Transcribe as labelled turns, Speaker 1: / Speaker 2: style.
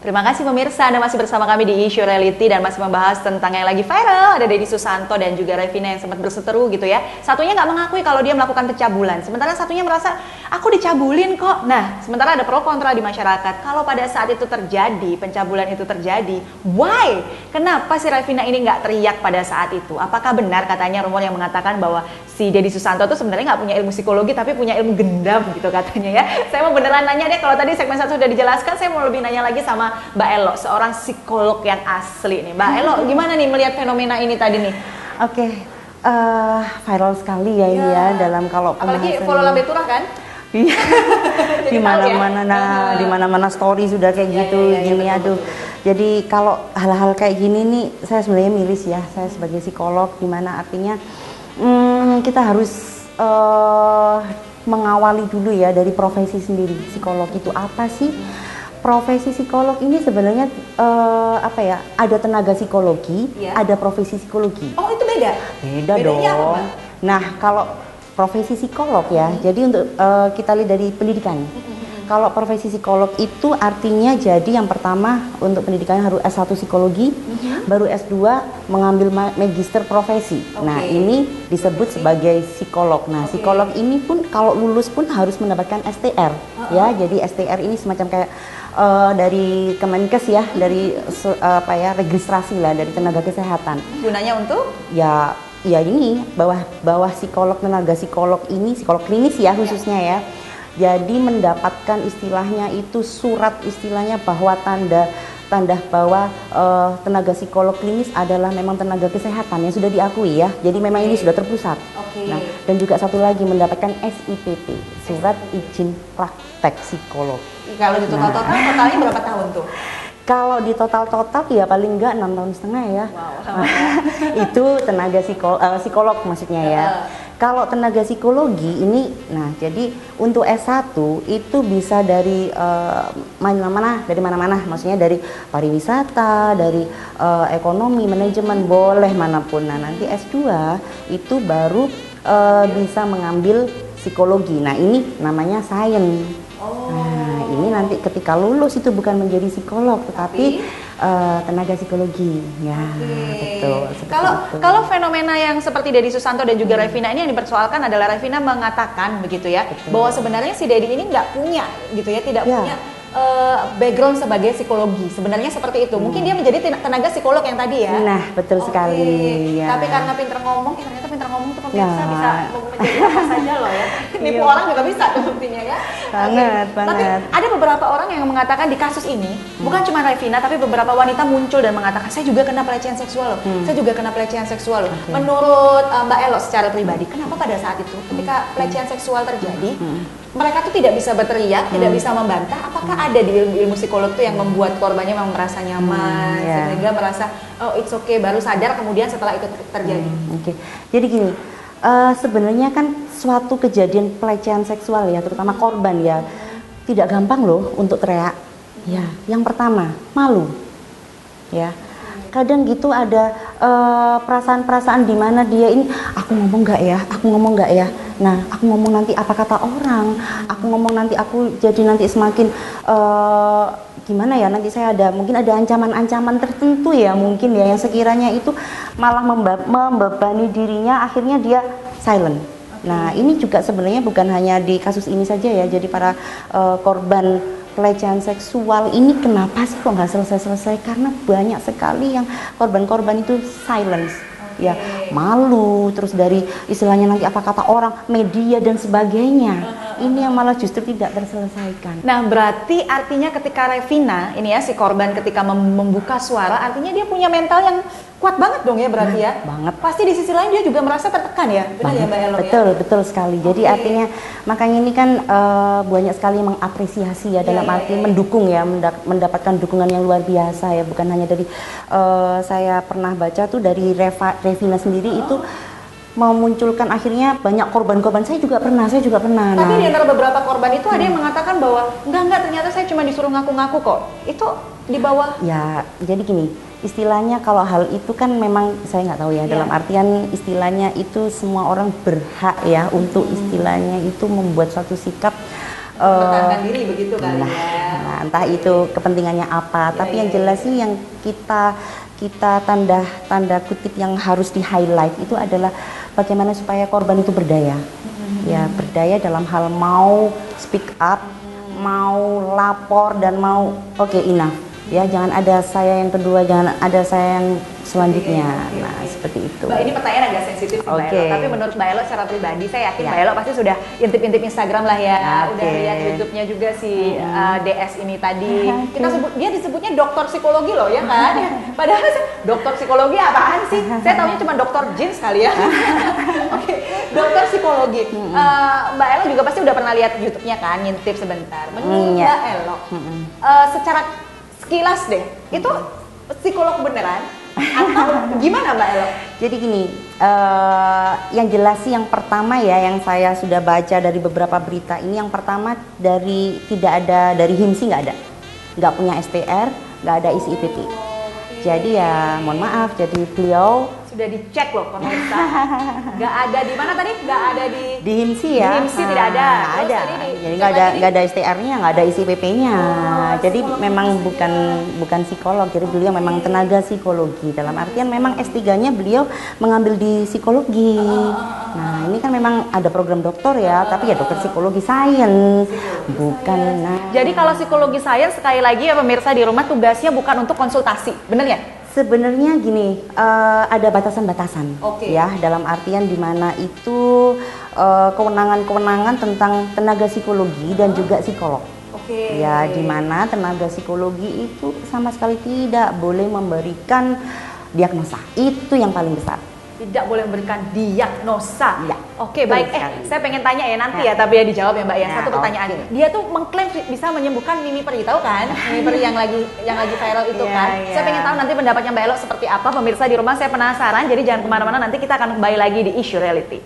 Speaker 1: Terima kasih pemirsa, Anda masih bersama kami di Isu Reality dan masih membahas tentang yang lagi viral. Ada Deddy Susanto dan juga Revina yang sempat berseteru gitu ya. Satunya nggak mengakui kalau dia melakukan pencabulan, sementara satunya merasa aku dicabulin kok. Nah, sementara ada pro kontra di masyarakat. Kalau pada saat itu terjadi, pencabulan itu terjadi, why? Kenapa si Revina ini nggak teriak pada saat itu? Apakah benar katanya rumor yang mengatakan bahwa si Deddy Susanto itu sebenarnya nggak punya ilmu psikologi tapi punya ilmu gendam gitu katanya ya? Saya mau beneran nanya deh, kalau tadi segmen 1 sudah dijelaskan, saya mau lebih nanya lagi sama Mbak Elo, seorang psikolog yang asli nih. Mbak Elo, gimana nih melihat fenomena ini tadi nih?
Speaker 2: Oke, viral sekali ya ini ya dalam kalau
Speaker 1: apalagi follow Lambe Turah kan?
Speaker 2: Iya. Di mana-mana di mana-mana story sudah kayak gitu gini aduh. Jadi kalau hal-hal kayak gini nih saya sebenarnya miris ya, saya sebagai psikolog, di mana artinya kita harus mengawali dulu ya dari profesi sendiri. Psikolog itu apa sih? Profesi psikolog ini sebenarnya apa ya? Ada tenaga psikologi, ada profesi psikologi.
Speaker 1: Oh, itu beda?
Speaker 2: Beda dong. Apa? Nah, kalau profesi psikolog ya, jadi untuk kita lihat dari pendidikan. Kalau profesi psikolog itu artinya jadi yang pertama untuk pendidikannya harus S1 psikologi, baru S2 mengambil magister profesi. Nah, ini disebut sebagai psikolog. Nah, psikolog ini pun kalau lulus pun harus mendapatkan STR ya. Jadi STR ini semacam kayak dari Kemenkes ya, dari apa ya, registrasi lah dari tenaga kesehatan.
Speaker 1: Gunanya untuk?
Speaker 2: Ya ini bahwa psikolog, tenaga psikolog ini psikolog klinis ya khususnya ya. Jadi mendapatkan istilahnya itu surat istilahnya bahwa tanda bahwa tenaga psikolog klinis adalah memang tenaga kesehatan yang sudah diakui ya. Jadi memang ini sudah terpusat. Nah, dan juga satu lagi mendapatkan SIPP, surat izin praktek psikolog.
Speaker 1: Kalau di totalnya berapa tahun tuh?
Speaker 2: Kalau di total ya paling enggak 6,5 tahun ya. Wow. Itu tenaga psikolog maksudnya ya. Kalau tenaga psikologi ini, nah jadi untuk S1 itu bisa dari mana-mana, maksudnya dari pariwisata, dari ekonomi, manajemen, boleh manapun. Nah nanti S2 itu baru bisa mengambil psikologi. Nah ini namanya sains. Nah ini nanti ketika lulus itu bukan menjadi psikolog tetapi tenaga psikologi ya. Betul.
Speaker 1: Kalau fenomena yang seperti Deddy Susanto dan juga Revina ini yang dipersoalkan adalah Revina mengatakan begitu ya, bahwa sebenarnya si Deddy ini nggak punya gitu ya, tidak punya background sebagai psikologi. Sebenarnya seperti itu. Mungkin dia menjadi tenaga psikolog yang tadi ya.
Speaker 2: Nah, betul sekali. Ya.
Speaker 1: Tapi karena pinter ngomong, ternyata pinter ngomong tuh pemirsa bisa menjadi apa saja loh ya. Nipu orang juga bisa tuh buktinya ya.
Speaker 2: Banget.
Speaker 1: Tapi ada beberapa orang yang mengatakan di kasus ini, bukan cuma Revina, tapi beberapa wanita muncul dan mengatakan saya juga kena pelecehan seksual loh. Saya juga kena pelecehan seksual loh. Menurut Mbak Elo secara pribadi, kenapa pada saat itu ketika pelecehan seksual terjadi, mereka tuh tidak bisa berteriak, tidak bisa membantah? Apakah ada di ilmu psikolog tuh yang membuat korbannya memang merasa nyaman, sehingga merasa oh it's okay, baru sadar kemudian setelah itu terjadi?
Speaker 2: Jadi gini, sebenarnya kan suatu kejadian pelecehan seksual ya, terutama korban ya, tidak gampang loh untuk teriak. Ya, yang pertama malu, ya. Kadang gitu ada perasaan-perasaan di mana dia ini aku ngomong nggak ya, nah aku ngomong nanti apa kata orang, aku ngomong nanti aku jadi nanti semakin gimana ya, nanti saya mungkin ada ancaman-ancaman tertentu ya mungkin ya yang sekiranya itu malah membebani dirinya, akhirnya dia silent. Nah ini juga sebenarnya bukan hanya di kasus ini saja ya, jadi para korban pelecehan seksual ini kenapa sih kok nggak selesai-selesai, karena banyak sekali yang korban-korban itu silence, ya malu, terus dari istilahnya nanti apa kata orang, media dan sebagainya, ini yang malah justru tidak terselesaikan.
Speaker 1: Nah berarti artinya ketika Revina ini ya si korban ketika membuka suara, artinya dia punya mental yang kuat banget dong ya berarti ya.
Speaker 2: Banget.
Speaker 1: Pasti di sisi lain dia juga merasa tertekan ya, benar ya Mbak Elo ya?
Speaker 2: Betul sekali. Jadi artinya makanya ini kan banyak sekali mengapresiasi ya, dalam arti mendukung ya, mendapatkan dukungan yang luar biasa ya, bukan hanya dari saya pernah baca tuh dari Revina sendiri itu memunculkan akhirnya banyak korban-korban. Saya juga pernah.
Speaker 1: Tapi di antara beberapa korban itu ada yang mengatakan bahwa enggak ternyata saya cuma disuruh ngaku-ngaku kok. Itu di bawah.
Speaker 2: Ya, jadi gini, istilahnya kalau hal itu kan memang saya nggak tahu ya, dalam artian istilahnya itu semua orang berhak ya untuk istilahnya itu membuat suatu sikap
Speaker 1: Mempertahankan diri begitu kali
Speaker 2: Nah,
Speaker 1: ya.
Speaker 2: nah, entah itu kepentingannya apa, tapi yang jelas sih yang kita tanda kutip yang harus di highlight itu adalah bagaimana supaya korban itu berdaya. Ya, berdaya dalam hal mau speak up, mau lapor dan mau oke, enough. Ya, jangan ada saya yang kedua, jangan ada saya yang selanjutnya. Nah, seperti itu.
Speaker 1: Mbak, ini pertanyaan agak sensitif sih Mbak Elo, tapi menurut Mbak Elo secara pribadi saya yakin
Speaker 2: Ya.
Speaker 1: Mbak Elo pasti sudah intip-intip Instagram lah ya,
Speaker 2: Oke.
Speaker 1: udah lihat YouTube-nya juga si DS ini tadi. Kita sebut dia disebutnya dokter psikologi loh ya kan? Padahal dokter psikologi apaan sih? Saya taunya cuma dokter jeans kali ya. Oke, dokter psikologi. Mbak Elo juga pasti udah pernah lihat YouTube-nya kan, ngintip sebentar. Menurut
Speaker 2: Ya.
Speaker 1: Mbak Elo, secara sekilas deh, itu psikolog beneran atau gimana Mbak Elo?
Speaker 2: Jadi gini, yang jelas sih yang pertama ya, yang saya sudah baca dari beberapa berita ini, yang pertama tidak ada dari HIMSI, nggak punya STR, nggak ada isi IPP. Jadi ya mohon maaf, jadi beliau
Speaker 1: Sudah dicek loh pemirsa, nggak ada di mana tadi? Nggak ada di
Speaker 2: HIMSI ya.
Speaker 1: Di HIMSI tidak ada.
Speaker 2: Nggak
Speaker 1: Terus
Speaker 2: ada.
Speaker 1: tadi
Speaker 2: Jadi
Speaker 1: cek lagi
Speaker 2: nggak ada STR-nya, nggak ada isi IPP-nya. Jadi memang bukan psikolog. Jadi beliau memang tenaga psikologi. Dalam artian memang S3-nya beliau mengambil di psikologi. Nah, ini kan memang ada program doktor ya, tapi ya dokter psikologi sains, bukan. Nah,
Speaker 1: Jadi kalau psikologi sains sekali lagi ya pemirsa di rumah tugasnya bukan untuk konsultasi, bener ya?
Speaker 2: sebenarnya gini, ada batasan-batasan,
Speaker 1: Oke.
Speaker 2: ya, dalam artian di mana itu kewenangan-kewenangan tentang tenaga psikologi dan juga psikolog.
Speaker 1: Oke.
Speaker 2: Ya, di mana tenaga psikologi itu sama sekali tidak boleh memberikan diagnosa. Itu yang paling besar.
Speaker 1: Tidak boleh memberikan diagnosa.
Speaker 2: Ya,
Speaker 1: Oke,
Speaker 2: betul
Speaker 1: baik.
Speaker 2: sekali.
Speaker 1: Saya pengen tanya ya nanti
Speaker 2: Ya.
Speaker 1: ya, tapi ya dijawab ya Mbak ya.
Speaker 2: Ya,
Speaker 1: Satu pertanyaan.
Speaker 2: oke.
Speaker 1: Dia tuh mengklaim bisa menyembuhkan Mimi Peri, tahu kan? Mimi Peri yang lagi viral itu
Speaker 2: Ya,
Speaker 1: kan.
Speaker 2: ya.
Speaker 1: Saya pengen tahu nanti pendapatnya Mbak Elo seperti apa. Pemirsa di rumah saya penasaran. Jadi jangan kemana-mana. Nanti kita akan kembali lagi di Issue Reality.